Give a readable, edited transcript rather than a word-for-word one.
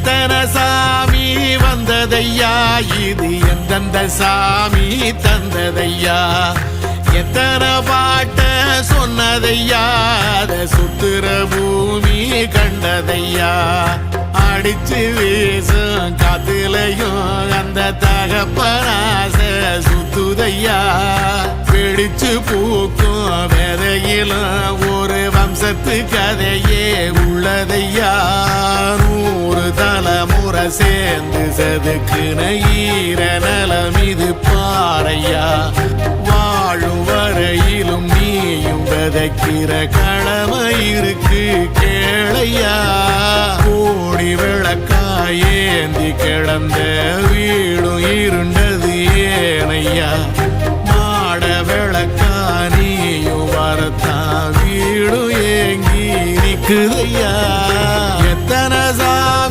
எத்தனை சாமி வந்ததையா இது எந்தெந்த சாமி தந்ததையா எத்தனை பாட்ட சொன்னதையா அத சுத்துற பூமி கண்டதையா அடிச்சு வீசும் காத்துலையும் அந்த தகப்பனாச சுத்துதையா பிடிச்சு பூக்கும் விதையிலும் ஒரு வம்சத்து கதையே உள்ளதையா 100 தலைமுறை சேர்ந்து சதுக்குன ஈர நலம் இது பாறையா வாழும் வரையிலும் நீயும் விதைக்கிற கடமை இருக்கு கேளையா கோடி விளக்காயேந்தி கிடந்த வீடும் இருண்டது ஏனையா மாட விளக்கா நீயும் வரத்தான் வீடும் ஏங்கி நிக்குதையா